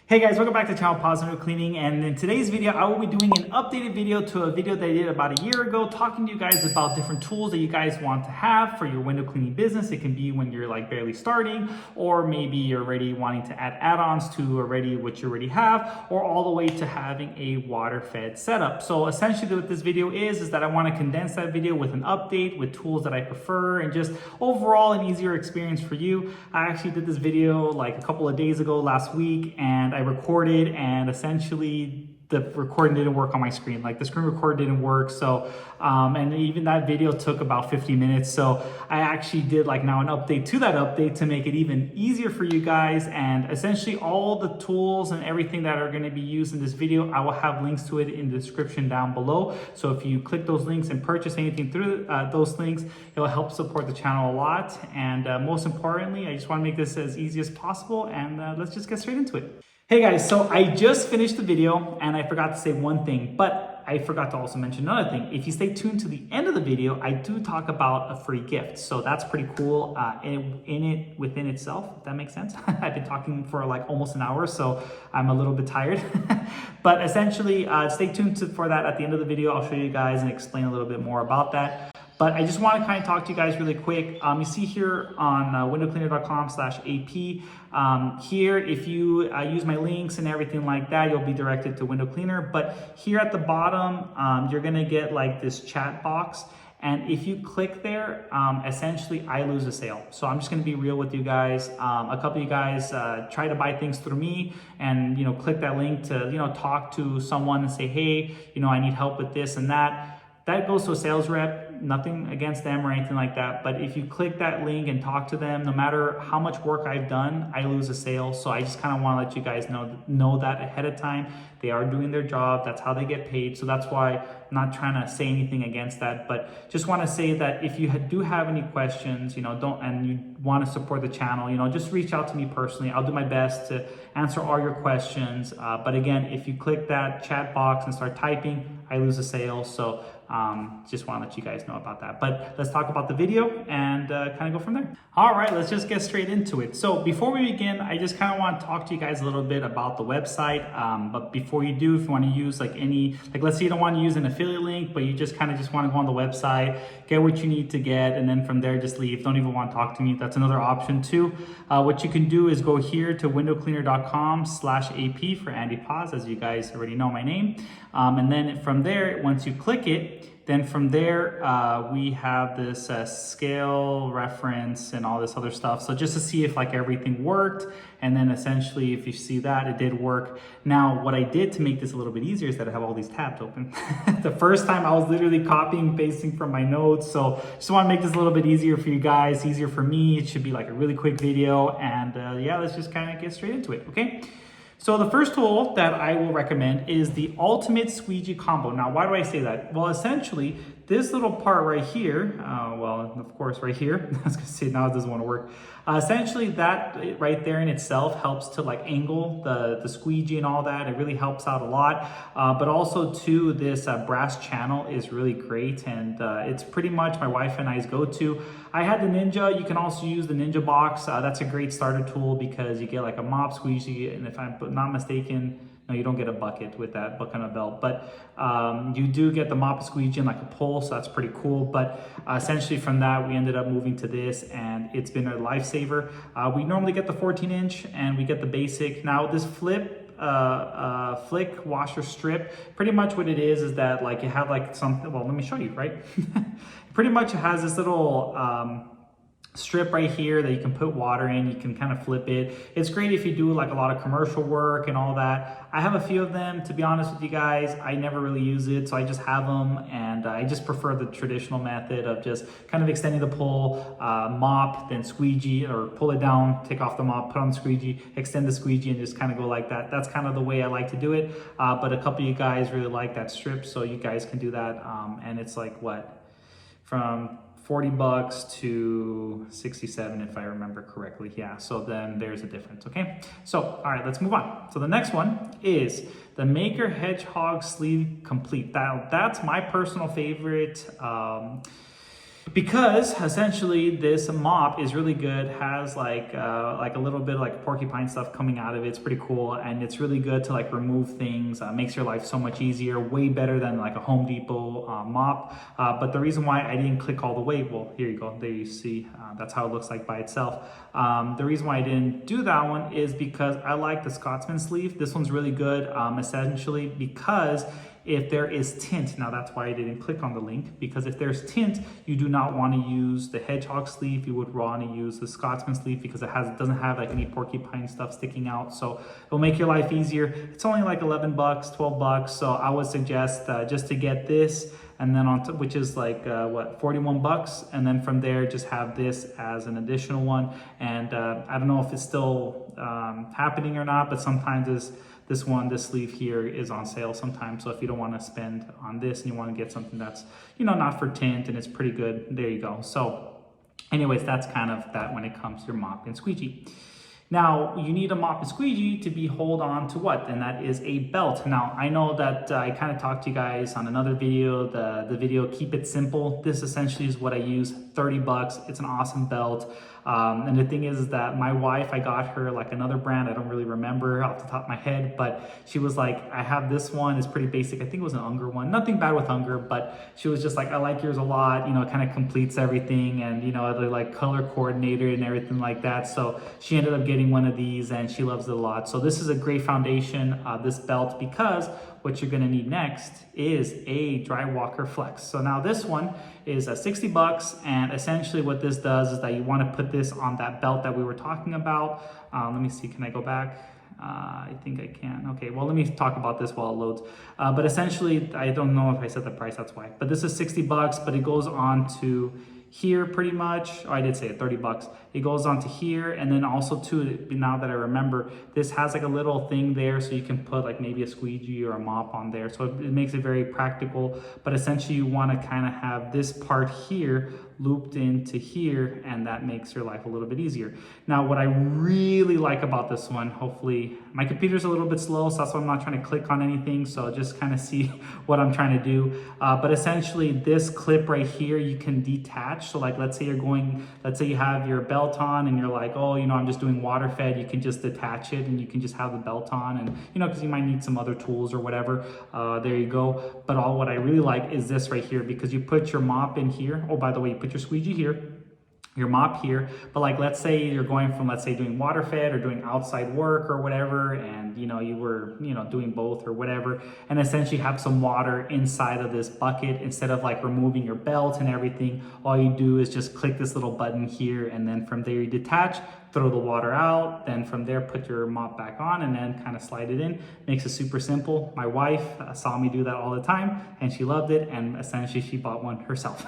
Hey guys, welcome back to Channel Positive Cleaning, and in today's video I will be doing an updated video to a video that I did about a year ago, talking to you guys about different tools that you guys want to have for your window cleaning business. It can be when you're like barely starting, or maybe you're already wanting to add add-ons to already what you already have, or all the way to having a water-fed setup. So essentially what this video is that I want to condense that video with an update, with tools that I prefer, and just overall an easier experience for you. I actually did this video like a couple of days ago last week, and I recorded, and essentially the recording didn't work on my screen. Like the screen record didn't work. So, and even that video took about 50 minutes. So I actually did like now an update to that update to make it even easier for you guys. And essentially all the tools and everything that are going to be used in this video, I will have links to it in the description down below. So if you click those links and purchase anything through those links, it will help support the channel a lot. And most importantly, I just want to make this as easy as possible. And let's just get straight into it. Hey guys, so I just finished the video and I forgot to say one thing, but I forgot to also mention another thing. If you stay tuned to the end of the video, I do talk about a free gift. So that's pretty cool within itself, if that makes sense. I've been talking for like almost an hour, so I'm a little bit tired. But essentially, stay tuned for that at the end of the video. I'll show you guys and explain a little bit more about that. But I just want to kind of talk to you guys really quick. You see here on windowcleaner.com/AP, here, if you use my links and everything like that, you'll be directed to Window Cleaner. But here at the bottom, you're gonna get like this chat box. And if you click there, essentially I lose a sale. So I'm just gonna be real with you guys. A couple of you guys try to buy things through me and click that link to talk to someone and say, hey, I need help with this and that. That goes to a sales rep. Nothing against them or anything like that, but if you click that link and talk to them, no matter how much work I've done, I lose a sale. So I just kind of want to let you guys know that ahead of time. They are doing their job. That's how they get paid. So that's why I'm not trying to say anything against that, but just want to say that if you do have any questions, and you want to support the channel, just reach out to me personally. I'll do my best to answer all your questions. But again, if you click that chat box and start typing, I lose a sale. So just want to let you guys know about that. But let's talk about the video and kind of go from there. All right, let's just get straight into it. So before we begin, I just kind of want to talk to you guys a little bit about the website. But before you do, if you want to use let's say you don't want to use an affiliate link, but you just want to go on the website, get what you need to get, and then from there just leave. Don't even want to talk to me. That's another option too. What you can do is go here to windowcleaner.com/AP for Andy Paz, as you guys already know my name. And then from there, once you click it, then from there, we have this scale reference and all this other stuff. So just to see if like everything worked. And then essentially, if you see that, it did work. Now, what I did to make this a little bit easier is that I have all these tabs open. The first time I was literally copying, pasting from my notes. So just want to make this a little bit easier for you guys, easier for me. It should be like a really quick video. And yeah, let's just kind of get straight into it, okay? So the first tool that I will recommend is the Ultimate Squeegee Combo. Now, why do I say that? Well, essentially, this little part right here, well, of course, right here, I was gonna say now it doesn't wanna work. Essentially, that right there in itself helps to like angle the squeegee and all that. It really helps out a lot. But also too, this brass channel is really great, and it's pretty much my wife and I's go-to. I had the Ninja. You can also use the Ninja box. That's a great starter tool because you get like a mop squeegee, and if I'm not mistaken, no, you don't get a bucket with that kind of belt, but you do get the mop squeegee and like a pole, so that's pretty cool. But essentially from that, we ended up moving to this, and it's been a lifesaver. We normally get the 14-inch, and we get the basic. Now this flick washer strip, pretty much what it is that like it had like something, well, let me show you, right? Pretty much it has this little strip right here that you can put water in. You can kind of flip it. It's great if you do like a lot of commercial work and all that. I have a few of them, to be honest with you guys. I never really use it, so I just have them, and I just prefer the traditional method of just kind of extending the pole, mop, then squeegee, or pull it down, take off the mop, put on the squeegee, extend the squeegee, and just kind of go like that. That's kind of the way I like to do it. But a couple of you guys really like that strip, so you guys can do that. And it's like what, from $40 to 67, if I remember correctly. Yeah, so then there's a difference, okay? So, all right, let's move on. So the next one is the Maykker Hedgehog Sleeve Complete. That's my personal favorite because essentially this mop is really good, has like a little bit of like porcupine stuff coming out of it. It's pretty cool, and it's really good to like remove things, makes your life so much easier, way better than like a Home Depot mop. But the reason why I didn't click all the way, well, here you go, there you see, that's how it looks like by itself. The reason why I didn't do that one is because I like the Scotsman sleeve. This one's really good, essentially because if there is tint, now that's why I didn't click on the link, because if there's tint, you do not want to use the Hedgehog sleeve. You would want to use the Scotsman sleeve because it doesn't have like any porcupine stuff sticking out. So it'll make your life easier. It's only like 11 bucks, 12 bucks. So I would suggest just to get this, and then on top, which is like what, 41 bucks, and then from there just have this as an additional one. And I don't know if it's still happening or not, but sometimes this sleeve here is on sale sometimes. So if you don't want to spend on this and you want to get something that's, you know, not for tint and it's pretty good, there you go. So anyways, that's kind of that when it comes to your mop and squeegee. Now, you need a mop and squeegee to be hold on to what? And that is a belt. Now, I know that I kind of talked to you guys on another video, the video Keep It Simple. This essentially is what I use, 30 bucks. It's an awesome belt. And the thing is that my wife, I got her like another brand. I don't really remember off the top of my head, but she was like, I have this one, it's pretty basic. I think it was an Unger one. Nothing bad with Unger, but she was just like, I like yours a lot. You know, it kind of completes everything, and you know, they're like color coordinated and everything like that. So she ended up getting one of these and she loves it a lot. So this is a great foundation, this belt, because what you're gonna need next is a Drywalker Flex. So now this one is 60 bucks, and essentially what this does is that you wanna put this on that belt that we were talking about. Let me see, can I go back? I think I can. Okay, well, let me talk about this while it loads. But essentially, I don't know if I said the price, that's why. But this is 60 bucks, but it goes on to here pretty much. Oh, I did say it, 30 bucks. It goes on to here, and then also too, now that I remember, this has like a little thing there so you can put like maybe a squeegee or a mop on there. So it makes it very practical, but essentially you want to kind of have this part here looped into here, and that makes your life a little bit easier. Now, what I really like about this one, hopefully, my computer's a little bit slow, so that's why I'm not trying to click on anything, so just kind of see what I'm trying to do. But essentially, this clip right here, you can detach. So like, let's say you have your belt on and you're like, oh, you know, I'm just doing water fed, you can just detach it and you can just have the belt on, and you know, because you might need some other tools or whatever, there you go. But what I really like is this right here, because you put your mop in here. Oh, by the way, you put your squeegee here, your mop here, but like, let's say you're going from, let's say, doing water fed or doing outside work or whatever, and you know, you were, you know, doing both or whatever, and essentially have some water inside of this bucket. Instead of like removing your belt and everything, all you do is just click this little button here, and then from there you detach, throw the water out, then from there put your mop back on, and then kind of slide it in. Makes it super simple. My wife saw me do that all the time, and she loved it, and essentially she bought one herself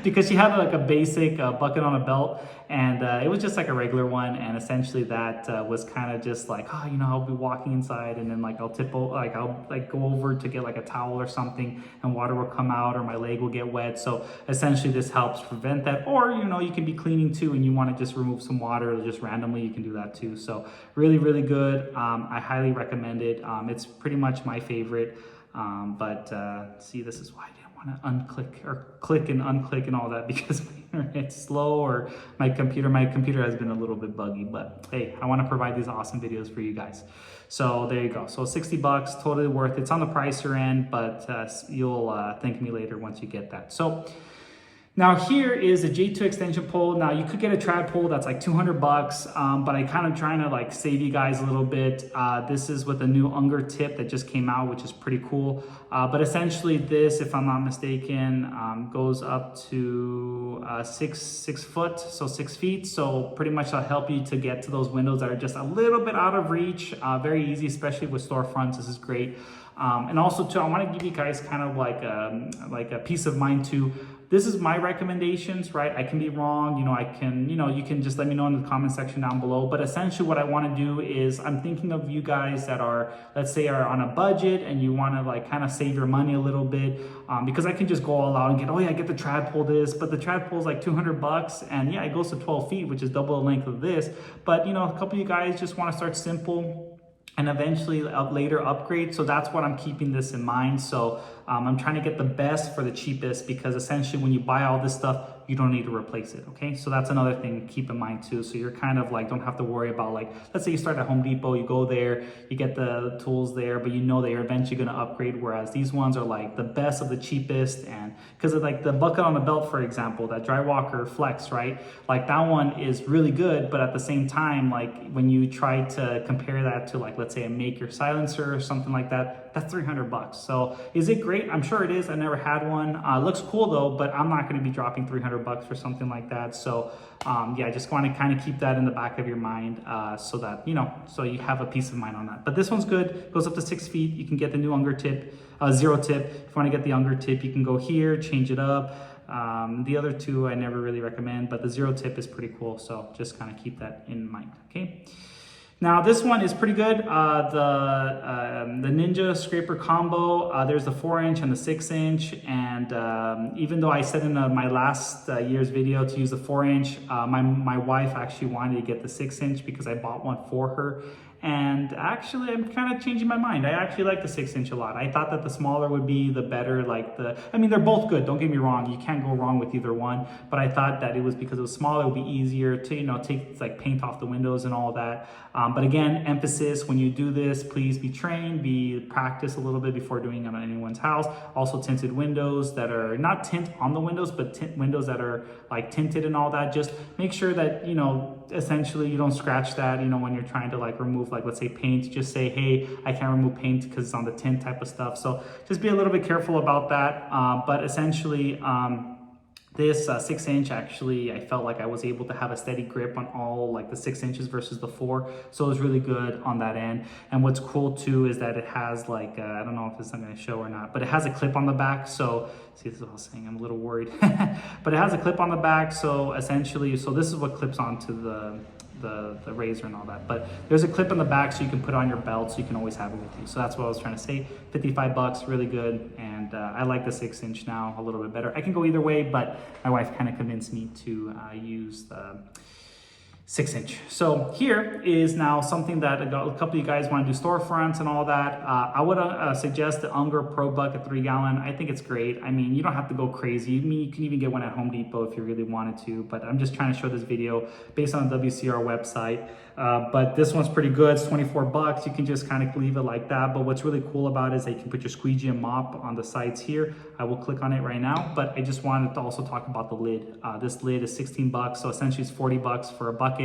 because she had like a basic bucket on a belt, and it was just like a regular one, and essentially that was kind of just like, oh, you know, I'll be walking inside, and then like I'll go over to get like a towel or something, and water will come out, or my leg will get wet. So essentially this helps prevent that. Or, you know, you can be cleaning too, and you want to just remove some water just randomly, you can do that too. So really, really good. I highly recommend it. It's pretty much my favorite. See, this is why I didn't want to unclick or click and unclick and all that, because it's slow, or my computer has been a little bit buggy, but hey, I want to provide these awesome videos for you guys. So there you go. So 60 bucks, totally worth it. It's on the pricier end, but you'll thank me later once you get that. So now here is a J2 extension pole. Now you could get a trad pole that's like 200 bucks, but I kind of trying to like save you guys a little bit. This is with a new Unger tip that just came out, which is pretty cool. But essentially this, if I'm not mistaken, goes up to 6 foot, so 6 feet. So pretty much that'll help you to get to those windows that are just a little bit out of reach. Very easy, especially with storefronts. This is great. And also too, I want to give you guys kind of like a peace of mind too. This is my recommendations, right? I can be wrong, you know, you can just let me know in the comment section down below. But essentially what I want to do is, I'm thinking of you guys that are, let's say, are on a budget and you want to like kind of save your money a little bit, because I can just go all out and get, oh yeah, get the trad pole this, but the trad pole is like 200 bucks, and yeah, it goes to 12 feet, which is double the length of this. But you know, a couple of you guys just want to start simple and eventually later upgrade. So that's what I'm keeping this in mind. So I'm trying to get the best for the cheapest, because essentially when you buy all this stuff, you don't need to replace it, okay? So that's another thing to keep in mind too. So you're kind of like, don't have to worry about like, let's say you start at Home Depot, you go there, you get the tools there, but you know that you're eventually gonna upgrade, whereas these ones are like the best of the cheapest. And because of like the bucket on the belt, for example, that Drywalker Flex, right? Like that one is really good, but at the same time, like when you try to compare that to like, let's say a Maykker silencer or something like that, that's $300. So is it great? I'm sure it is. I never had one. Looks cool though, but I'm not going to be dropping $300 for something like that. So yeah, just want to kind of keep that in the back of your mind so that, you know, so you have a peace of mind on that. But this one's good. Goes up to 6 feet. You can get the new Unger tip, zero tip. If you want to get the Unger tip, you can go here, change it up. The other two I never really recommend, but the zero tip is pretty cool. So just kind of keep that in mind. Okay. Now this one is pretty good. The Ninja Scraper Combo, there's the 4-inch and the 6-inch. And even though I said in my last year's video to use the 4-inch, my wife actually wanted to get the 6-inch because I bought one for her. And actually, I'm kind of changing my mind. I actually like the 6-inch a lot. I thought that the smaller would be the better, I mean, they're both good, don't get me wrong. You can't go wrong with either one. But I thought that it was because it was smaller, it would be easier to, you know, take like paint off the windows and all that. But again, emphasis, when you do this, please be trained, practice a little bit before doing it on anyone's house. Also tinted windows that are not tint on the windows, but windows that are like tinted and all that. Just make sure that, you know, essentially you don't scratch that, you know, when you're trying to like remove, like let's say paint, just say, hey, I can't remove paint because it's on the tint type of stuff. So just be a little bit careful about that. But essentially, this 6-inch, actually, I felt like I was able to have a steady grip on all like the 6 inches versus the 4. So it was really good on that end. And what's cool too is that it has like, I don't know if it's not gonna show or not, but it has a clip on the back. So see, this is what I was saying, I'm a little worried, but it has a clip on the back. So essentially, so this is what clips onto the razor and all that, but there's a clip on the back so you can put on your belt so you can always have it with you. So that's what I was trying to say. $55, really good. And I like the 6-inch now a little bit better. I can go either way, but my wife kind of convinced me to use the 6-inch. So here is now something that a couple of you guys want to do storefronts and all that. I would suggest the Unger Pro Bucket 3-gallon. I think it's great. I mean, you don't have to go crazy. I mean, you can even get one at Home Depot if you really wanted to, but I'm just trying to show this video based on the WCR website. But this one's pretty good. It's $24. You can just kind of leave it like that. But what's really cool about it is that you can put your squeegee and mop on the sides here. I will click on it right now, but I just wanted to also talk about the lid. This lid is $16, so essentially it's $40 for a bucket.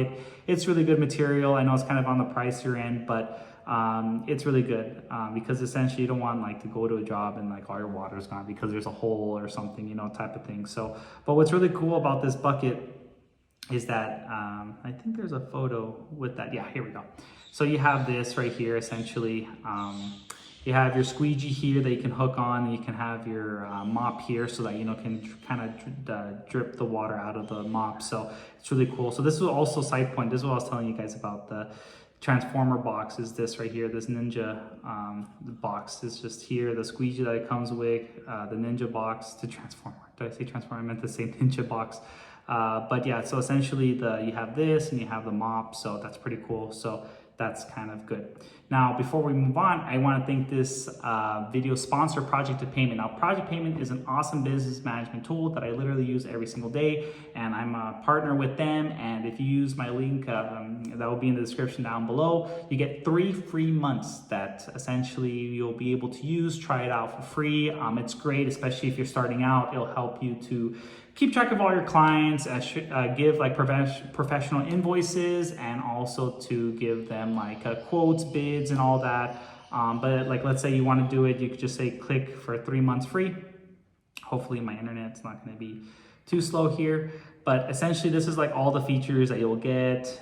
It's really good material. I know it's kind of on the pricier end, but it's really good because essentially you don't want like to go to a job and like all your water's gone because there's a hole or something, you know, type of thing. So, but what's really cool about this bucket is that I think there's a photo with that. Yeah, here we go. So you have this right here, essentially. You have your squeegee here that you can hook on, and you can have your mop here so that, you know, can kind of drip the water out of the mop. So it's really cool. So this is also side point. This is what I was telling you guys about the transformer box, is this right here. This Ninja box is just here. The squeegee that it comes with, the Ninja box, the transformer. Did I say transformer? I meant to say Ninja box. But yeah, so essentially you have this and you have the mop. So that's pretty cool. So that's kind of good. Now, before we move on, I want to thank this video sponsor, Project to Payment. Now, Project Payment is an awesome business management tool that I literally use every single day, and I'm a partner with them. And if you use my link, that will be in the description down below, you get 3 free months that essentially you'll be able to use. Try it out for free. It's great, especially if you're starting out. It'll help you to keep track of all your clients, give like professional invoices, and also to give them like quotes, bids, and all that. But like, let's say you want to do it, you could just say click for 3 months free. Hopefully my internet's not going to be too slow here. But essentially this is like all the features that you'll get,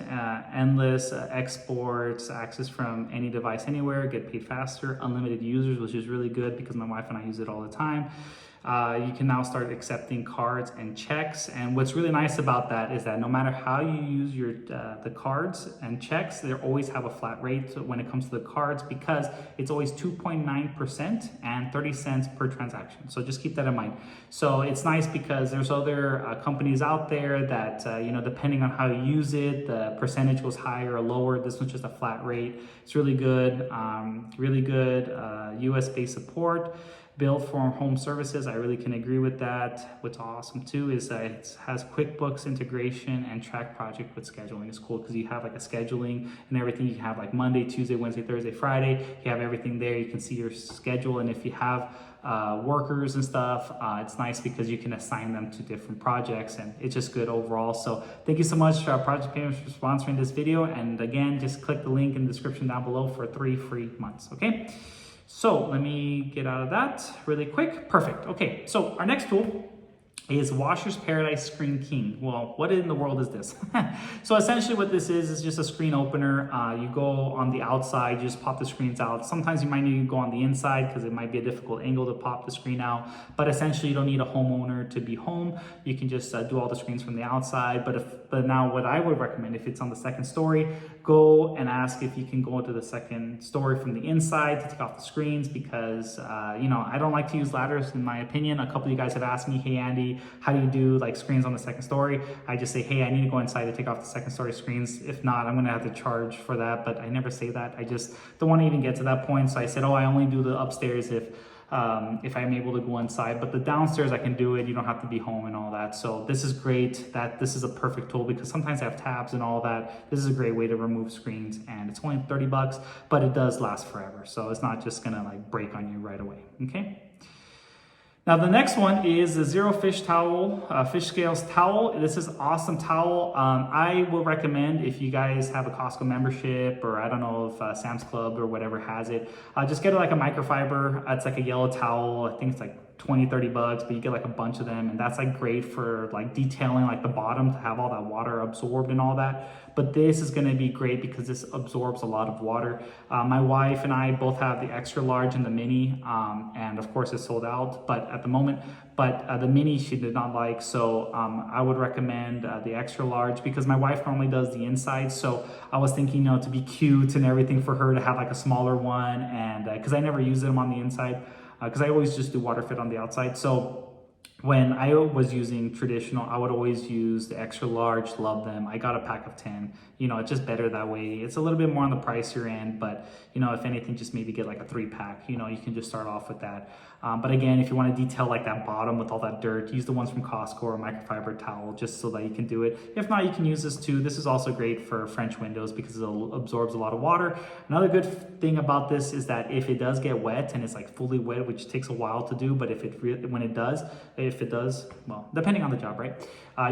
endless exports, access from any device anywhere, get paid faster, unlimited users, which is really good because my wife and I use it all the time. You can now start accepting cards and checks, and what's really nice about that is that no matter how you use your the cards and checks, they always have a flat rate when it comes to the cards, because it's always 2.9% and 30 cents per transaction. So just keep that in mind. So it's nice because there's other companies out there that you know, depending on how you use it, the percentage goes higher or lower. This one's just a flat rate. It's really good, US-based support. built for home services. I really can agree with that. What's awesome too is that it has QuickBooks integration and track project with scheduling. It's cool because you have like a scheduling and everything. You have like Monday, Tuesday, Wednesday, Thursday, Friday. You have everything there. You can see your schedule, and if you have workers and stuff, it's nice because you can assign them to different projects, and it's just good overall. So thank you so much to our Project Payments for sponsoring this video, and again, just click the link in the description down below for 3 free months. Okay, so let me get out of that really quick. Perfect. Okay, so our next tool is Washer's Paradise Screen King. Well, what in the world is this? So essentially what this is just a screen opener. You go on the outside, you just pop the screens out. Sometimes you might need to go on the inside because it might be a difficult angle to pop the screen out, but essentially you don't need a homeowner to be home. You can just do all the screens from the outside. But now what I would recommend, if it's on the second story, go and ask if you can go to the second story from the inside to take off the screens, because you know, I don't like to use ladders in my opinion. A couple of you guys have asked me, hey Andy, how do you do like screens on the second story? I just say, hey, I need to go inside to take off the second story screens. If not, I'm gonna have to charge for that, but I never say that. I just don't want to even get to that point. So I said, oh, I only do the upstairs if I'm able to go inside, but the downstairs I can do it. You don't have to be home and all that. So this is great. That this is a perfect tool because sometimes I have tabs and all that. This is a great way to remove screens, and it's only 30 bucks, but it does last forever. So it's not just gonna like break on you right away. Okay. Now the next one is the Zero Fish Towel, Fish Scales Towel. This is awesome towel. I will recommend, if you guys have a Costco membership, or I don't know if Sam's Club or whatever has it, just get like a microfiber. It's like a yellow towel. I think it's like 20-30 bucks, but you get like a bunch of them, and that's like great for like detailing like the bottom to have all that water absorbed and all that. But this is going to be great because this absorbs a lot of water. My wife and I both have the extra large and the mini, and of course it's sold out but at the moment, but the mini she did not like, so I would recommend the extra large because my wife normally does the inside. So I was thinking, you know, to be cute and everything, for her to have like a smaller one, and because I never use them on the inside, because I always just do water fit on the outside. So when I was using traditional, I would always use the extra large. Love them. I got a pack of 10. You know, it's just better that way. It's a little bit more on the pricier end, but you know, if anything, just maybe get like a 3-pack. You know, you can just start off with that. But again, if you want to detail like that bottom with all that dirt, use the ones from Costco or a microfiber towel just so that you can do it. If not, you can use this too. This is also great for French windows because it absorbs a lot of water. Another good thing about this is that if it does get wet and it's like fully wet, which takes a while to do, but if it does, well, depending on the job, right?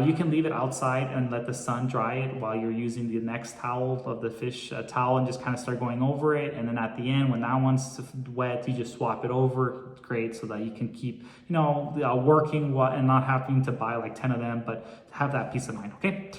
You can leave it outside and let the sun dry it while you're using the next towel of the fish towel, and just kind of start going over it. And then at the end, when that one's wet, you just swap it over. It's great so that you can keep, you know, working and not having to buy like 10 of them, but have that peace of mind. Okay.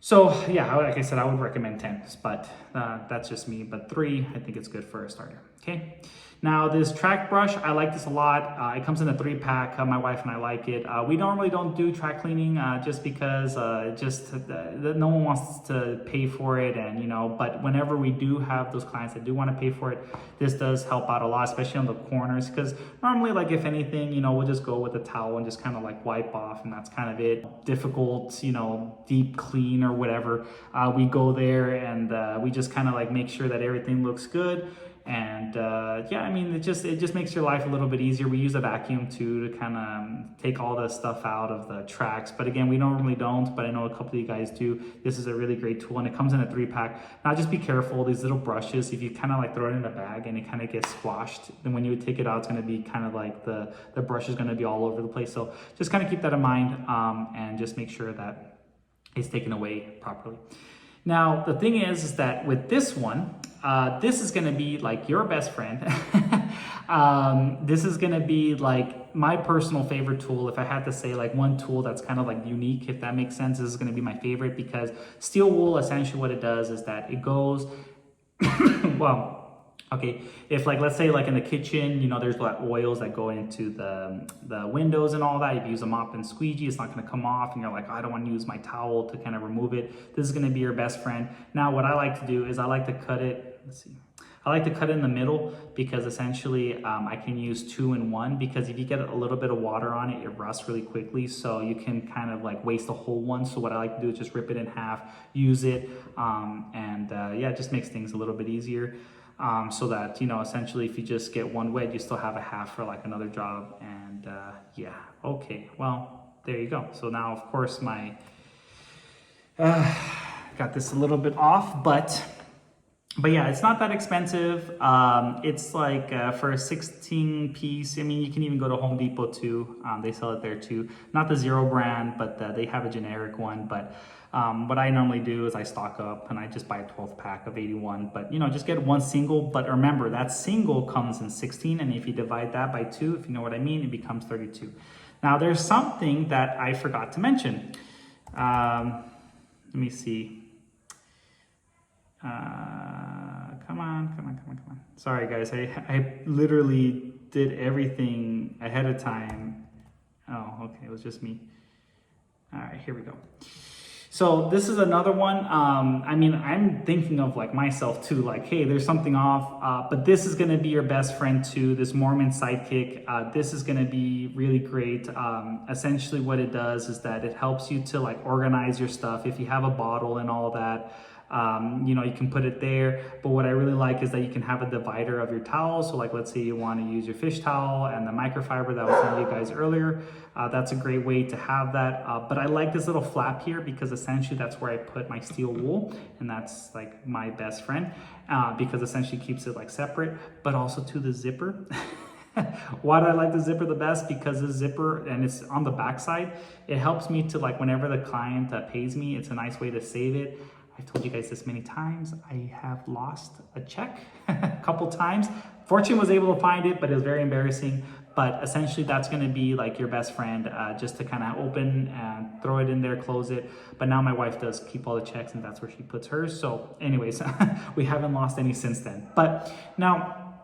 So yeah, like I said, I would recommend 10, but that's just me. But 3, I think it's good for a starter. Okay. Now this track brush, I like this a lot. It comes in a 3-pack. My wife and I like it. We normally don't do track cleaning just because no one wants to pay for it, and you know. But whenever we do have those clients that do want to pay for it, this does help out a lot, especially on the corners. Because normally, like if anything, you know, we'll just go with a towel and just kind of like wipe off, and that's kind of it. Difficult, you know, deep clean or whatever. We go there and we just kind of like make sure that everything looks good. And yeah, I mean, it just makes your life a little bit easier. We use a vacuum too to kind of take all the stuff out of the tracks. But again, we normally don't, but I know a couple of you guys do. This is a really great tool, and it comes in a 3-pack. Now just be careful, these little brushes, if you kind of like throw it in a bag and it kind of gets squashed, then when you would take it out, it's going to be kind of like the brush is going to be all over the place. So just kind of keep that in mind, and just make sure that it's taken away properly. Now, the thing is that with this one, this is gonna be like your best friend. This is gonna be like my personal favorite tool. If I had to say like one tool that's kind of like unique, if that makes sense, this is gonna be my favorite, because steel wool, essentially what it does is that it goes, well, okay, if like, let's say like in the kitchen, you know, there's like oils that go into the windows and all that. If you use a mop and squeegee, it's not gonna come off, and you're like, I don't want to use my towel to kind of remove it. This is gonna be your best friend. Now, what I like to do is I like to cut it, let's see. I like to cut it in the middle because essentially I can use 2 in 1, because if you get a little bit of water on it, it rusts really quickly. So you can kind of like waste a whole one. So what I like to do is just rip it in half, use it, and yeah, it just makes things a little bit easier. so that, you know, essentially if you just get one wet, you still have a half for like another job. And yeah, okay, well, there you go. So now, of course, my got this a little bit off, but yeah, it's not that expensive. It's like for a 16 piece, I mean, you can even go to Home Depot too. They sell it there too. Not the XERO brand, but they have a generic one. But what I normally do is I stock up and I just buy a 12 pack of 81. But, you know, just get one single. But remember, that single comes in 16. And if you divide that by 2, if you know what I mean, it becomes 32. Now, there's something that I forgot to mention. Let me see. Come on. Sorry, guys. I literally did everything ahead of time. Oh, okay. It was just me. All right, here we go. So this is another one. I mean, I'm thinking of like myself too, like, hey, there's something off, but this is going to be your best friend too. This Moerman Side-Kit. This is going to be really great. Essentially what it does is that it helps you to like organize your stuff. If you have a bottle and all that, you know, you can put it there. But what I really like is that you can have a divider of your towels. So like, let's say you want to use your fish towel and the microfiber that I was telling you guys earlier. That's a great way to have that. But I like this little flap here because essentially that's where I put my steel wool, and that's like my best friend because essentially keeps it like separate, but also to the zipper. Why do I like the zipper the best? Because the zipper, and it's on the back side, it helps me to like whenever the client pays me, it's a nice way to save it. I've told you guys this many times. I have lost a check a couple times. Fortune was able to find it, but it was very embarrassing. But essentially that's gonna be like your best friend, just to kind of open and throw it in there, close it. But now my wife does keep all the checks and that's where she puts hers. So anyways, we haven't lost any since then. But now,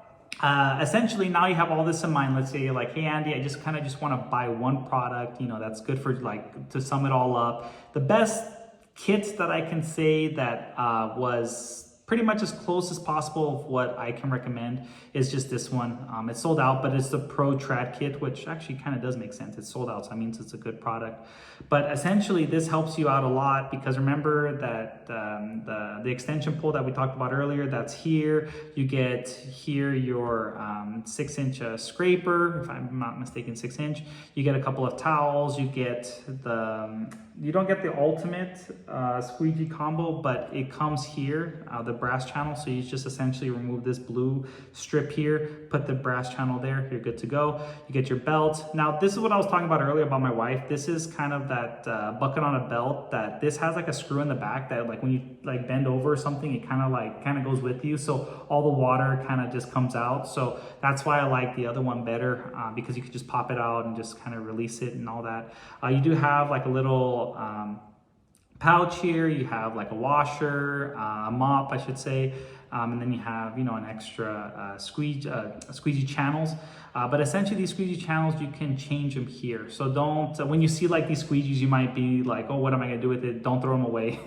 essentially now you have all this in mind. Let's say you're like, hey Andy, I just kind of want to buy one product, you know, that's good for like to sum it all up. The best kits that I can say that was pretty much as close as possible of what I can recommend is just this one. It's sold out, but it's the Pro Trad Kit, which actually kind of does make sense. It's sold out, so that means it's a good product. But essentially, this helps you out a lot because remember that the extension pole that we talked about earlier, that's here. You get here your 6-inch scraper, if I'm not mistaken, 6-inch. You get a couple of towels. You get you don't get the ultimate squeegee combo, but it comes here, the brass channel. So you just essentially remove this blue strip here, put the brass channel there, you're good to go. You get your belt. Now, this is what I was talking about earlier about my wife. This is kind of that bucket on a belt that this has like a screw in the back that like when you like bend over or something, it kind of goes with you. So all the water kind of just comes out. So that's why I like the other one better because you can just pop it out and just kind of release it and all that. You do have like a little pouch here. You have like a washer, a mop, I should say, and then you have, you know, an extra squeegee channels. But essentially these squeegee channels, you can change them here. So don't, when you see like these squeegees, you might be like, oh, what am I gonna do with it? Don't throw them away.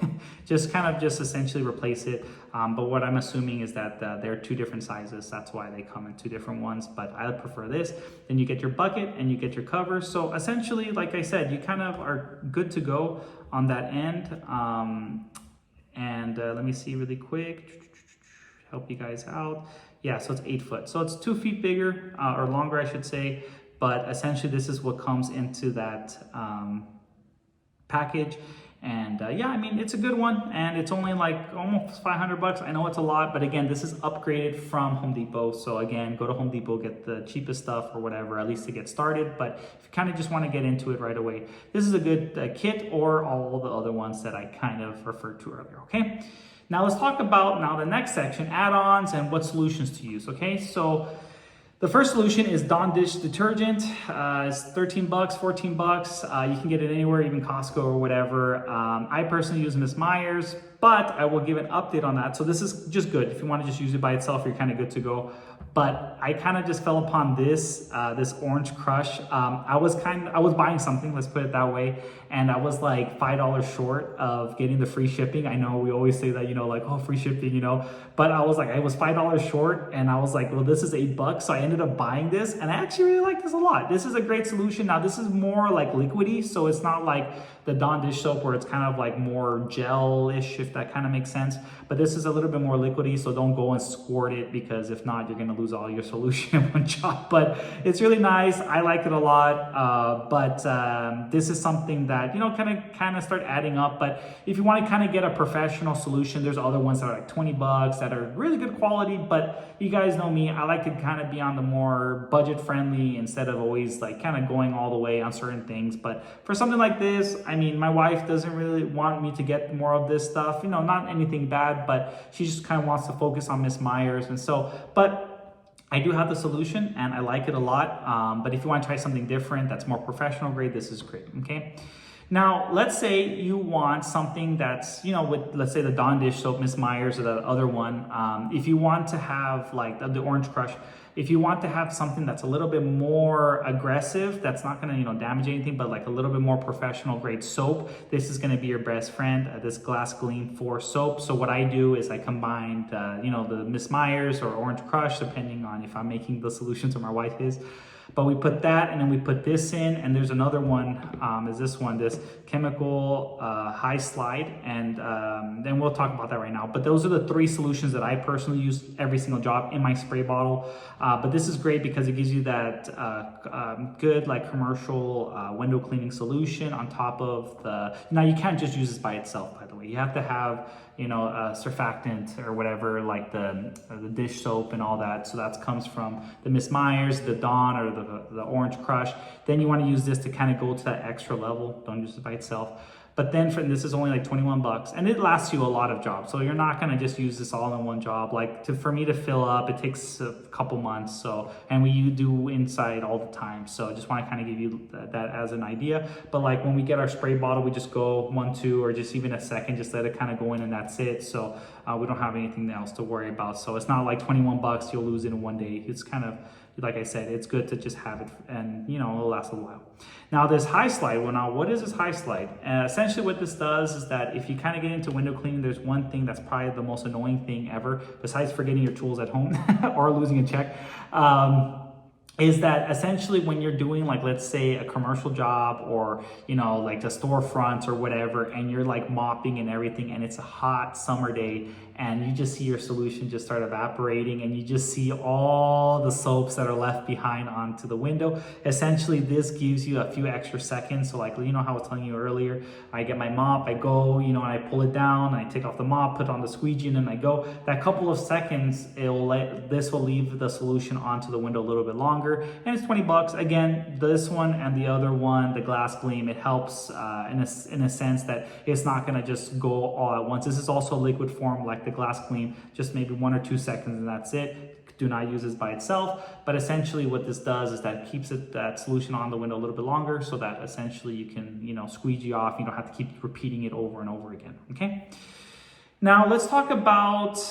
Just essentially replace it. But what I'm assuming is that they're 2 different sizes. That's why they come in 2 different ones, but I prefer this. Then you get your bucket and you get your cover. So essentially, like I said, you kind of are good to go on that end. Let me see really quick, help you guys out. Yeah, so it's 8 foot. So it's 2 feet bigger or longer, I should say. But essentially this is what comes into that package. And yeah, I mean, it's a good one, and it's only like almost $500. I know it's a lot, but again, this is upgraded from Home Depot. So again, go to Home Depot, get the cheapest stuff or whatever, at least to get started. But if you kind of just want to get into it right away, this is a good kit, or all the other ones that I kind of referred to earlier, okay? Now let's talk about the next section, add-ons and what solutions to use, okay? So the first solution is Dawn Dish Detergent. It's 13 bucks, 14 bucks. You can get it anywhere, even Costco or whatever. I personally use Miss Meyer's, but I will give an update on that. So this is just good. If you want to just use it by itself, you're kind of good to go. But I kind of just fell upon this orange Krush. I was buying something, let's put it that way, and I was like $5 short of getting the free shipping. I know we always say that, you know, like, oh, free shipping, you know, but I was $5 short, and I was like, well, this is $8, so I ended up buying this, and I actually really like this a lot. This is a great solution. Now, this is more like liquidy, so it's not like the Dawn dish soap where it's kind of like more gel-ish, if that kind of makes sense. But this is a little bit more liquidy, so don't go and squirt it, because if not, you're gonna lose all your solution in one shot. But it's really nice. I like it a lot. This is something that, you know, kind of start adding up. But if you want to kind of get a professional solution, there's other ones that are like 20 bucks that are really good quality. But you guys know me, I like to kind of be on the more budget friendly instead of always like kind of going all the way on certain things. But for something like this, I mean, my wife doesn't really want me to get more of this stuff, you know, not anything bad, but she just kind of wants to focus on Miss Myers. And so, but I do have the solution and I like it a lot. But if you want to try something different that's more professional grade, this is great. Okay. Now, let's say you want something that's, you know, with, let's say the Dawn dish soap, Miss Myers, or the other one. If you want to have like the Orange Crush, if you want to have something that's a little bit more aggressive, that's not going to, you know, damage anything, but like a little bit more professional grade soap, this is going to be your best friend, this Glass Gleam 4 soap. So what I do is I combined, you know, the Miss Myers or Orange Crush, depending on if I'm making the solutions or my wife is. But we put that, and then we put this in, and there's another one, is this one, this chemical high slide, and then we'll talk about that right now. But those are the 3 solutions that I personally use every single job in my spray bottle. But this is great because it gives you that good like commercial window cleaning solution on top of the, now you can't just use this by itself, by the way. You have to have, you know, surfactant or whatever, like the dish soap and all that. So that comes from the Miss Myers, the Dawn, or the Orange Crush. Then you want to use this to kind of go to that extra level. Don't use it by itself. But then this is only like 21 bucks, and it lasts you a lot of jobs. So you're not gonna just use this all in one job. Like for me to fill up, it takes a couple months. So, and we do inside all the time. So I just wanna kind of give you that as an idea. But like when we get our spray bottle, we just go 1, 2, or just even a second, just let it kind of go in and that's it. So we don't have anything else to worry about. So it's not like 21 bucks, you'll lose it in one day. It's kind of, like I said, it's good to just have it, and you know, it'll last a while. Now this high slide, well, now what is this high slide? Essentially what this does is that if you kind of get into window cleaning, there's one thing that's probably the most annoying thing ever, besides forgetting your tools at home or losing a check, is that essentially when you're doing, like, let's say a commercial job, or, you know, like the storefronts or whatever, and you're like mopping and everything, and it's a hot summer day, and you just see your solution just start evaporating, and you just see all the soaps that are left behind onto the window. Essentially, this gives you a few extra seconds. So like, you know how I was telling you earlier, I get my mop, I go, you know, and I pull it down, and I take off the mop, put on the squeegee, and then I go. That couple of seconds, this will leave the solution onto the window a little bit longer, and it's 20 bucks. Again, this one and the other one, the Glass Gleam, it helps in a sense that it's not gonna just go all at once. This is also liquid form like the Glass Gleam, just maybe 1 or 2 seconds and that's it. Do not use this by itself, but essentially what this does is that it keeps that solution on the window a little bit longer, so that essentially you can, you know, squeegee off. You don't have to keep repeating it over and over again. Okay. Now let's talk about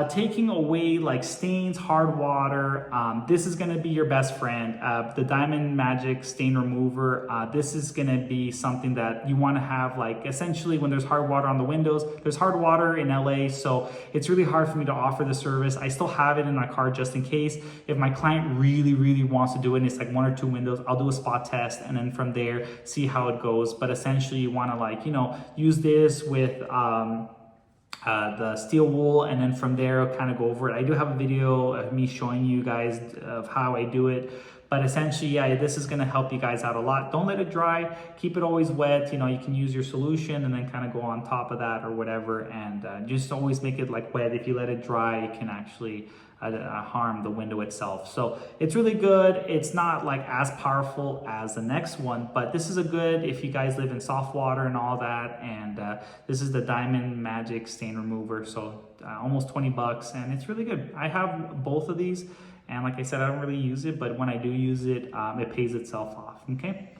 taking away like stains, hard water. This is gonna be your best friend. The Diamond Magic Stain Remover. This is gonna be something that you wanna have, like, essentially when there's hard water on the windows. There's hard water in LA, so it's really hard for me to offer the service. I still have it in my car just in case. If my client really, really wants to do it, and it's like 1 or 2 windows, I'll do a spot test, and then from there, see how it goes. But essentially you wanna, like, you know, use this with, the steel wool, and then from there I'll kind of go over it. I do have a video of me showing you guys of how I do it, but essentially, yeah, this is going to help you guys out a lot. Don't let it dry, keep it always wet. You know, you can use your solution and then kind of go on top of that or whatever, and just always make it like wet. If you let it dry, it can actually harm the window itself. So it's really good. It's not like as powerful as the next one, but this is a good if you guys live in soft water and all that. And this is the Diamond Magic Stain Remover, so almost 20 bucks, and it's really good. I have both of these, and like I said, I don't really use it, but when I do use it, it pays itself off. Okay.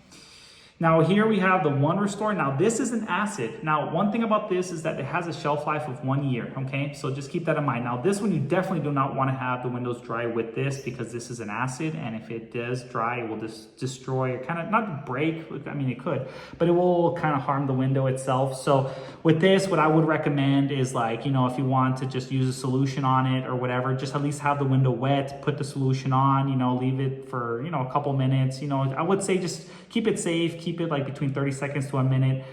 Now here we have the OneRestore. Now this is an acid. Now one thing about this is that it has a shelf life of 1 year, okay? So just keep that in mind. Now this one, you definitely do not want to have the windows dry with this, because this is an acid, and if it does dry, it will just destroy, kind of, not break, I mean it could, but it will kind of harm the window itself. So with this, what I would recommend is, like, you know, if you want to just use a solution on it or whatever, just at least have the window wet, put the solution on, you know, leave it for, you know, a couple minutes. You know, I would say just keep it safe, keep it like between 30 seconds to a minute.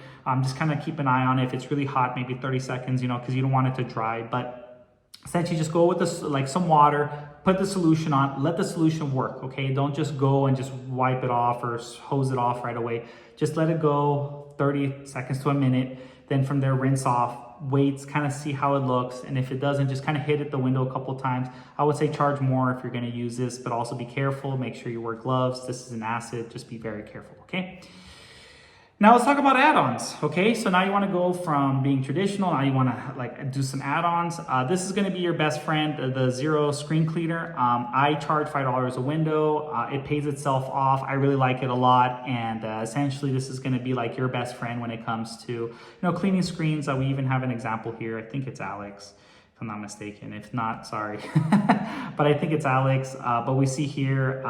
Just kind of keep an eye on it. If it's really hot, maybe 30 seconds, you know, because you don't want it to dry. But essentially just go with this, like some water, put the solution on, let the solution work, okay? Don't just go and just wipe it off or hose it off right away. Just let it go 30 seconds to a minute. Then from there, rinse off, wait, kind of see how it looks. And if it doesn't, just kind of hit it the window a couple of times. I would say charge more if you're gonna use this, but also be careful. Make sure you wear gloves. This is an acid, just be very careful, okay? Now let's talk about add-ons, okay? So now you wanna go from being traditional, now you wanna like do some add-ons. This is gonna be your best friend, the XERO screen cleaner. I charge $5 a window. It pays itself off. I really like it a lot. And essentially this is gonna be like your best friend when it comes to, you know, cleaning screens. We even have an example here. I think it's Alex, if I'm not mistaken. If not, sorry. But I think it's Alex. But we see here,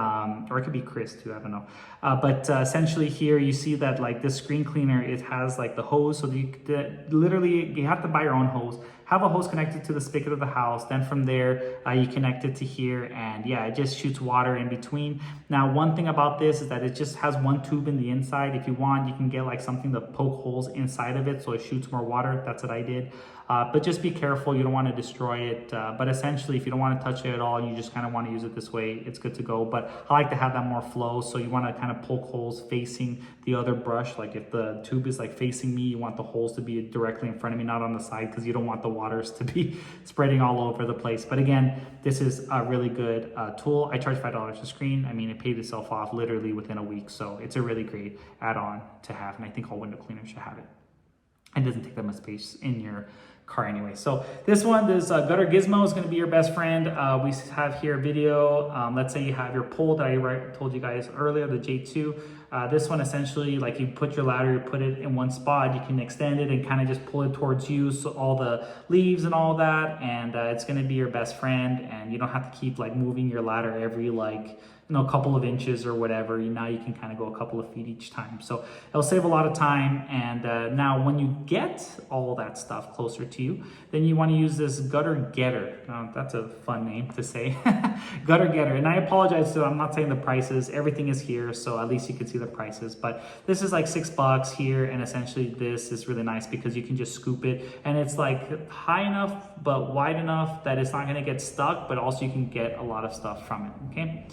or it could be Chris too, I don't know. But essentially here you see that like this screen cleaner, it has like the hose. So literally you have to buy your own hose. Have a hose connected to the spigot of the house. Then from there, you connect it to here. And yeah, it just shoots water in between. Now, one thing about this is that it just has one tube in the inside. If you want, you can get like something to poke holes inside of it so it shoots more water. That's what I did. But just be careful. You don't want to destroy it. But essentially, if you don't want to touch it at all, you just kind of want to use it this way, it's good to go. But I like to have that more flow. So you want to kind of poke holes facing the other brush. Like if the tube is like facing me, you want the holes to be directly in front of me, not on the side, because you don't want the waters to be spreading all over the place. But again, this is a really good tool. I charge $5 a screen. I mean, it paid itself off literally within a week. So it's a really great add-on to have. And I think all window cleaners should have it. It doesn't take that much space in your car anyway. So this one, this gutter Gizmo is going to be your best friend. We have here a video. Let's say you have your pole that I told you guys earlier, the J2. This one essentially, like you put your ladder, you put it in one spot, you can extend it and kind of just pull it towards you. So all the leaves and all that, and it's going to be your best friend. And you don't have to keep like moving your ladder every like, you know, a couple of inches or whatever. Now you can kind of go a couple of feet each time. So it'll save a lot of time. And now when you get all that stuff closer to you, then you want to use this gutter getter. That's a fun name to say. Gutter getter. And I apologize, so I'm not saying the prices. Everything is here, so at least you can see the prices. But this is like $6 here, and essentially this is really nice because you can just scoop it, and it's like high enough but wide enough that it's not going to get stuck, but also you can get a lot of stuff from it. Okay.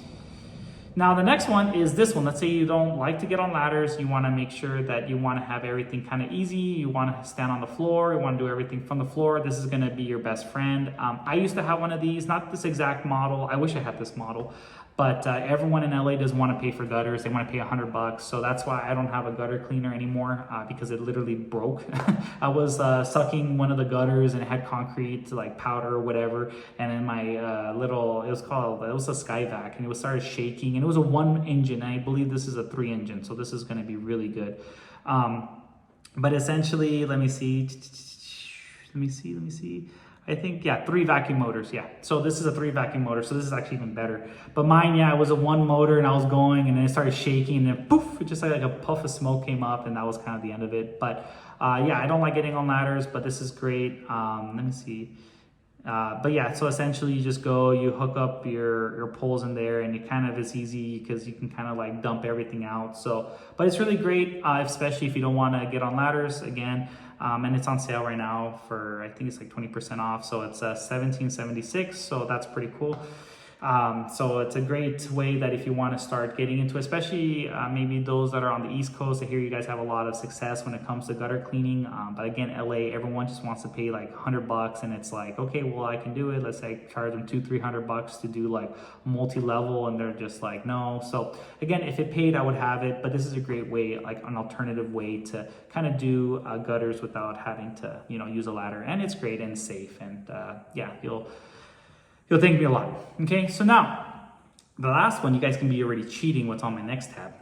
Now the next one is this one. Let's say you don't like to get on ladders. You want to make sure that you want to have everything kind of easy. You want to stand on the floor. You want to do everything from the floor. This is going to be your best friend. I used to have one of these, not this exact model. I wish I had this model. But everyone in LA doesn't want to pay for gutters. They want to pay $100. So that's why I don't have a gutter cleaner anymore because it literally broke. I was sucking one of the gutters and it had concrete like powder or whatever. And then my it was a Skyvac, and it started shaking, and it was a 1 engine. And I believe this is a 3 engine. So this is going to be really good. But essentially, let me see. I think, yeah, 3 vacuum motors, yeah. So this is a 3 vacuum motor, so this is actually even better. But mine, yeah, it was a 1 motor, and I was going, and then it started shaking, and then poof, it just like a puff of smoke came up, and that was kind of the end of it. But yeah, I don't like getting on ladders, but this is great. Let me see. But yeah, so essentially you just go, you hook up your poles in there, and it kind of is easy because you can kind of like dump everything out. So, but it's really great, especially if you don't want to get on ladders again. And it's on sale right now for, I think it's like 20% off. So it's $17.76. So that's pretty cool. So it's a great way that if you want to start getting into, especially maybe those that are on the East Coast. I hear you guys have a lot of success when it comes to gutter cleaning. But again, LA, everyone just wants to pay like $100, and it's like, okay, well, I can do it. Let's say charge them $200-300 to do like multi-level, and they're just like, no. So again, if it paid, I would have it. But this is a great way, like an alternative way to kind of do gutters without having to, you know, use a ladder. And it's great and safe. And yeah, you'll thank me a lot. Okay, so now the last one, you guys can be already cheating what's on my next tab.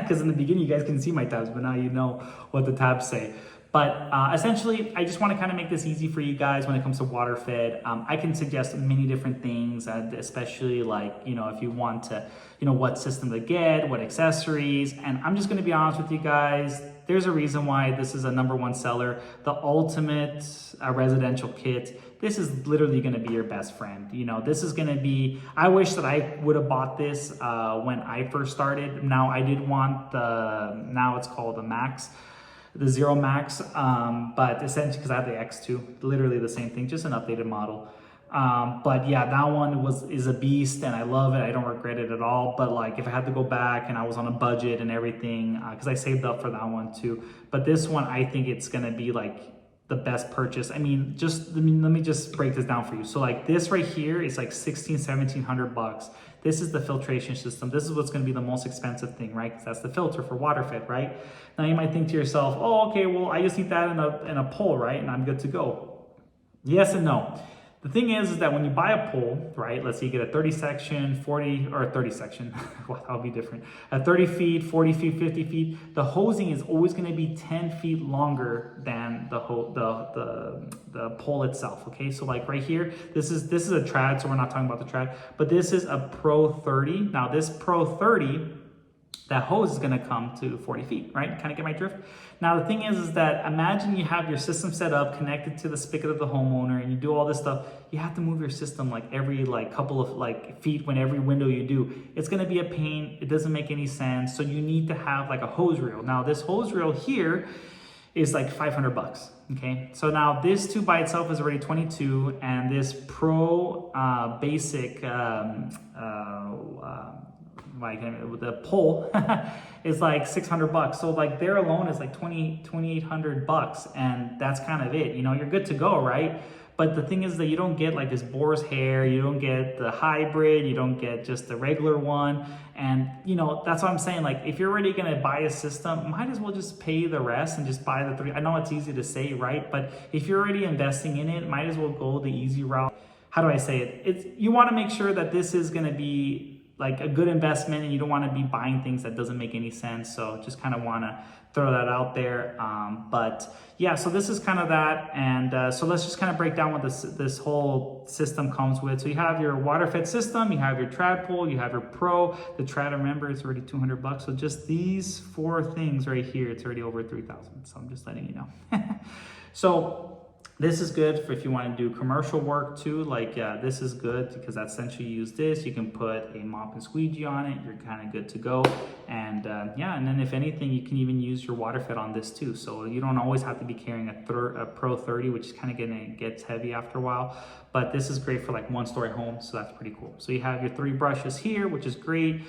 Because in the beginning, you guys can see my tabs, but now you know what the tabs say. But essentially, I just want to kind of make this easy for you guys when it comes to water fed. I can suggest many different things, especially like, you know, if you want to, you know, what system to get, what accessories. And I'm just going to be honest with you guys. There's a reason why this is a #1 seller. The ultimate residential kit. This is literally going to be your best friend. You know, this is going to be, I wish that I would have bought this when I first started. Now I did want the, now it's called the Max. the Zero Max, but essentially because I have the X2, literally the same thing, just an updated model. But yeah, that one is a beast, and I love it. I don't regret it at all. But like, if I had to go back and I was on a budget and everything, because I saved up for that one too. But this one, I think it's gonna be like the best purchase. I mean, let me just break this down for you. So like this right here is like 1700 bucks. This is the filtration system. This is what's going to be the most expensive thing, right? Because that's the filter for water fed, right? Now you might think to yourself, oh, okay, well, I just need that in a pole, right? And I'm good to go. Yes and no. The thing is that when you buy a pole, right, let's say you get a 30 section, 40, or 30 section, well, that'll be different. At 30 feet, 40 feet, 50 feet, the hosing is always gonna be 10 feet longer than the pole itself, okay? So like right here, this is a trad, so we're not talking about the trad, but this is a Pro 30. Now this Pro 30, that hose is gonna come to 40 feet, right? Kind of get my drift? Now the thing is that imagine you have your system set up, connected to the spigot of the homeowner, and you do all this stuff. You have to move your system like every couple of feet when every window you do. It's gonna be a pain. It doesn't make any sense. So you need to have like a hose reel. Now this hose reel here is like 500 bucks. Okay, so now this two by itself is already 22, and this Pro basic the pole is like 600 bucks. So like there alone is like 2,800 bucks, and that's kind of it. You know, you're good to go, right? But the thing is that you don't get like this boar's hair, you don't get the hybrid, you don't get just the regular one. And you know, that's what I'm saying. Like if you're already gonna buy a system, might as well just pay the rest and just buy the three. I know it's easy to say, right? But if you're already investing in it, might as well go the easy route. How do I say it? You wanna make sure that this is gonna be like a good investment, and you don't want to be buying things that doesn't make any sense. So just kind of want to throw that out there. But yeah, so this is kind of that. And so let's just kind of break down what this whole system comes with. So you have your water fed system, you have your trad pole, you have your Pro. The trad, remember, it's already 200 bucks. So just these four things right here, it's already over 3,000. So I'm just letting you know. So this is good for if you want to do commercial work too. Like this is good because that's essentially you use this. You can put a mop and squeegee on it. You're kind of good to go. And yeah, and then if anything, you can even use your water fed on this too. So you don't always have to be carrying a Pro 30, which is kind of gets heavy after a while. But this is great for like one-story homes, so that's pretty cool. So you have your 3 brushes here, which is great.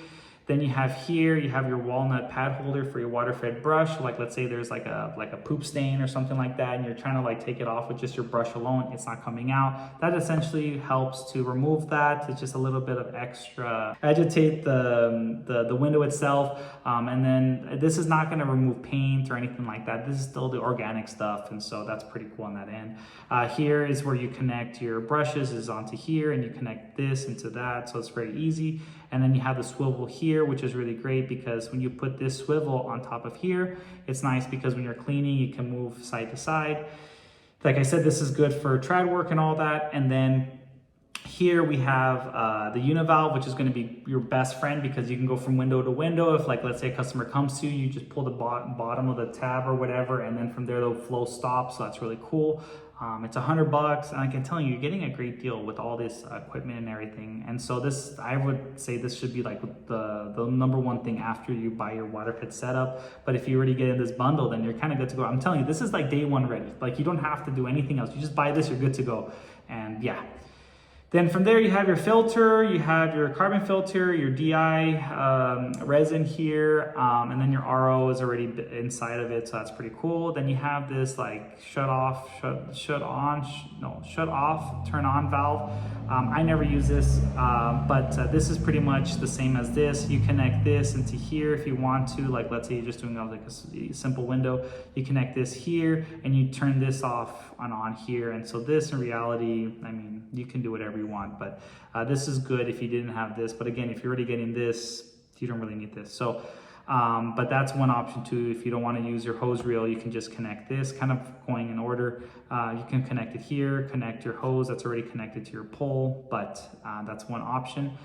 Then you have here, you have your walnut pad holder for your water fed brush. Like let's say there's like a poop stain or something like that, and you're trying to like take it off with just your brush alone, it's not coming out. That essentially helps to remove that. It's just a little bit of extra, agitate the window itself. And then this is not gonna remove paint or anything like that. This is still the organic stuff, and so that's pretty cool on that end. Here is where you connect your brushes is onto here, and you connect this into that, so it's very easy. And then you have the swivel here, which is really great because when you put this swivel on top of here, it's nice because when you're cleaning, you can move side to side. Like I said, this is good for trad work and all that. And then here we have the univalve, which is going to be your best friend because you can go from window to window. If like, let's say a customer comes to you, you just pull the bottom of the tab or whatever, and then from there the flow stops. So that's really cool. It's 100 bucks, and I can tell you, you're getting a great deal with all this equipment and everything. And so this, I would say this should be like the number one thing after you buy your water fed setup. But if you already get in this bundle, then you're kind of good to go. I'm telling you, this is like day one ready. Like you don't have to do anything else. You just buy this, you're good to go. And yeah. Then from there, you have your filter, you have your carbon filter, your DI resin here, and then your RO is already inside of it, so that's pretty cool. Then you have this like shut off, turn on valve. I never use this, but this is pretty much the same as this. You connect this into here if you want to, like let's say you're just doing like a simple window. You connect this here, and you turn this off and on here. And so this, in reality, I mean, you can do whatever you want, but this is good if you didn't have this. But again, if you're already getting this, you don't really need this. So but that's one option too. If you don't want to use your hose reel, you can just connect this, kind of going in order. You can connect it here, connect your hose that's already connected to your pole, but that's one option.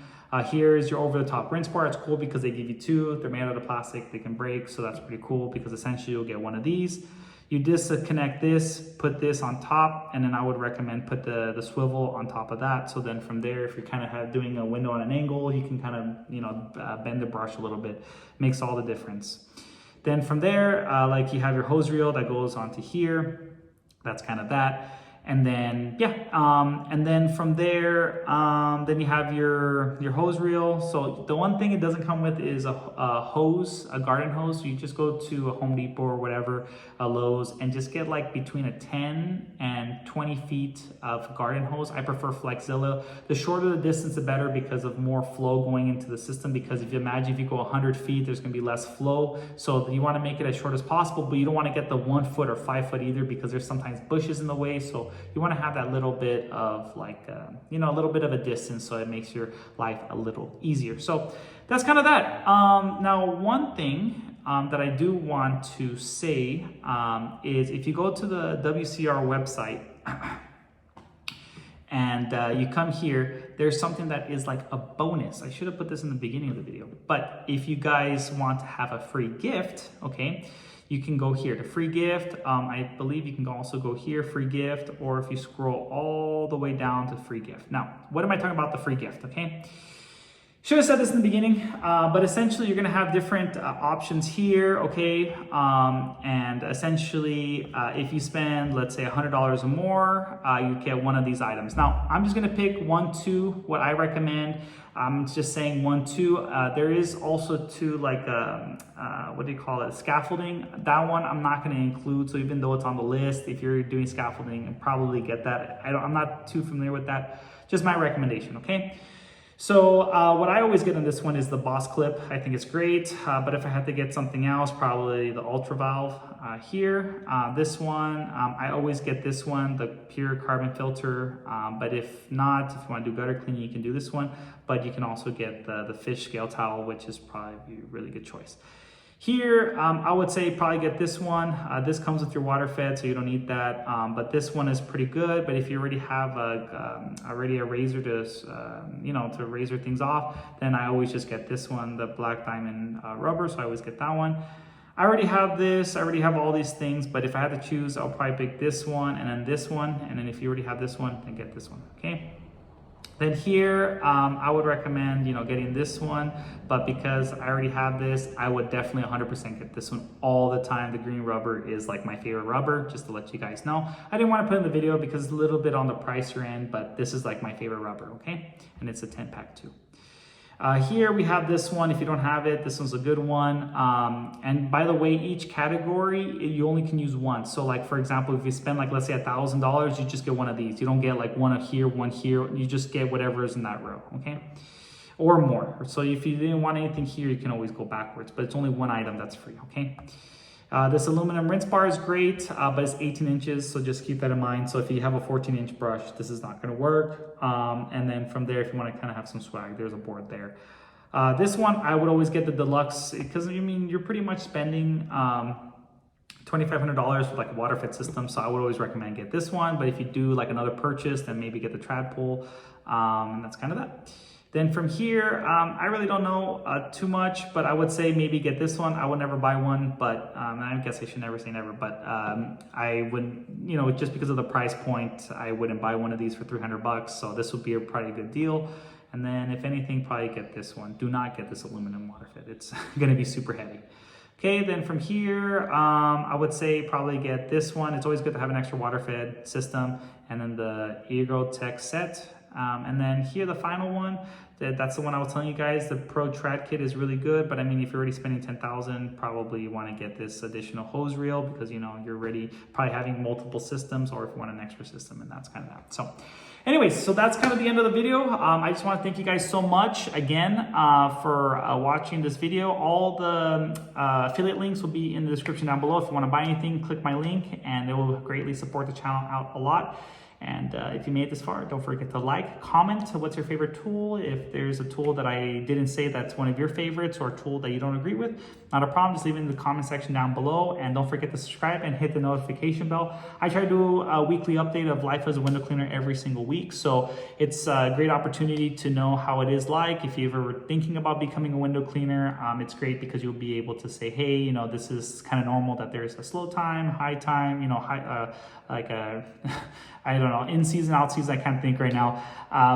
Here is your over-the-top rinse bar. It's cool because they give you 2. They're made out of plastic, they can break, so that's pretty cool because essentially you'll get one of these. You disconnect this, put this on top, and then I would recommend put the swivel on top of that. So then from there, if you're kind of doing a window on an angle, you can kind of, bend the brush a little bit. Makes all the difference. Then from there, like you have your hose reel that goes onto here. That's kind of that. And then, yeah, and then from there, then you have your hose reel. So the one thing it doesn't come with is a hose, a garden hose. So you just go to a Home Depot or whatever, a Lowe's, and just get like between a 10 and 20 feet of garden hose. I prefer Flexzilla. The shorter the distance, the better, because of more flow going into the system. Because if you imagine if you go 100 feet, there's gonna be less flow. So you wanna make it as short as possible, but you don't wanna get the 1 foot or 5 foot either, because there's sometimes bushes in the way. So you want to have that little bit of like, you know, a little bit of a distance, so it makes your life a little easier. So that's kind of that. Now, one thing that I do want to say is if you go to the WCR website and you come here, there's something that is like a bonus. I should have put this in the beginning of the video, but if you guys want to have a free gift, okay, you can go here to free gift. I believe you can also go here, free gift, or if you scroll all the way down to free gift. Now, what am I talking about the free gift, okay? Should have said this in the beginning, but essentially you're gonna have different options here, okay? And essentially, if you spend, let's say $100 or more, you get one of these items. Now, I'm just gonna pick 1, 2, what I recommend. I'm just saying 1, 2. There is also 2, like, what do you call it? Scaffolding. That one I'm not gonna include, so even though it's on the list, if you're doing scaffolding, and probably get that. I'm not too familiar with that, just my recommendation, okay? So what I always get on this one is the Boss clip. I think it's great, but if I had to get something else, probably the Ultra Valve here. This one, I always get this one, the pure carbon filter, but if not, if you want to do gutter cleaning, you can do this one, but you can also get the fish scale towel, which is probably a really good choice. Here, I would say probably get this one. This comes with your water fed, so you don't need that. But this one is pretty good. But if you already have a razor to, you know, to razor things off, then I always just get this one, the black diamond rubber. So I always get that one. I already have this. I already have all these things. But if I had to choose, I'll probably pick this one and then this one. And then if you already have this one, then get this one. Okay. Then here, I would recommend, you know, getting this one, but because I already have this, I would definitely 100% get this one all the time. The green rubber is like my favorite rubber, just to let you guys know. I didn't want to put it in the video because it's a little bit on the pricier end, but this is like my favorite rubber, okay? And it's a 10-pack too. Here we have this one. If you don't have it, this one's a good one. And by the way, each category, you only can use one. So like, for example, if you spend like, let's say $1,000, you just get one of these. You don't get like one here, one here. You just get whatever is in that row, okay? Or more. So if you didn't want anything here, you can always go backwards, but it's only one item that's free, okay? This aluminum rinse bar is great, but it's 18 inches, so just keep that in mind. So if you have a 14-inch brush, this is not gonna work. And then from there, if you wanna kind of have some swag, there's a board there. This one, I would always get the deluxe, because I mean, you're pretty much spending $2,500 for like a water fed system, so I would always recommend get this one. But if you do like another purchase, then maybe get the trad pole, and that's kind of that. Then from here, I really don't know too much, but I would say maybe get this one. I would never buy one, but I guess I should never say never, but I would, you know, just because of the price point, I wouldn't buy one of these for 300 bucks. So this would be probably a good deal. And then if anything, probably get this one. Do not get this aluminum water fed. It's gonna be super heavy. Okay, then from here, I would say probably get this one. It's always good to have an extra water fed system, and then the ErgoTec set. And then here, the final one, that's the one I was telling you guys, the Pro Trad Kit is really good, but I mean, if you're already spending $10,000, probably you want to get this additional hose reel because, you know, you're already probably having multiple systems, or if you want an extra system, and that's kind of that. So anyways, so that's kind of the end of the video. I just want to thank you guys so much again for watching this video. All the affiliate links will be in the description down below. If you want to buy anything, click my link, and it will greatly support the channel out a lot. And if you made it this far, don't forget to like, comment what's your favorite tool. If there's a tool that I didn't say that's one of your favorites, or a tool that you don't agree with, not a problem, just leave it in the comment section down below. And don't forget to subscribe and hit the notification bell. I try to do a weekly update of life as a window cleaner every single week. So it's a great opportunity to know how it is like. If you ever were thinking about becoming a window cleaner, it's great because you'll be able to say, hey, you know, this is kind of normal that there's a slow time, high time, you know, I don't know, in season, out season, I can't think right now.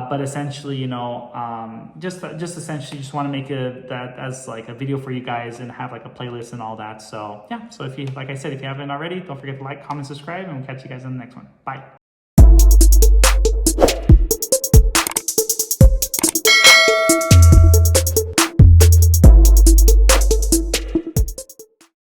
But essentially, you know, just essentially just want to make that as like a video for you guys and have like a playlist and all that. So yeah, so if you, like I said, if you haven't already, don't forget to like, comment, subscribe, and we'll catch you guys in the next one. Bye.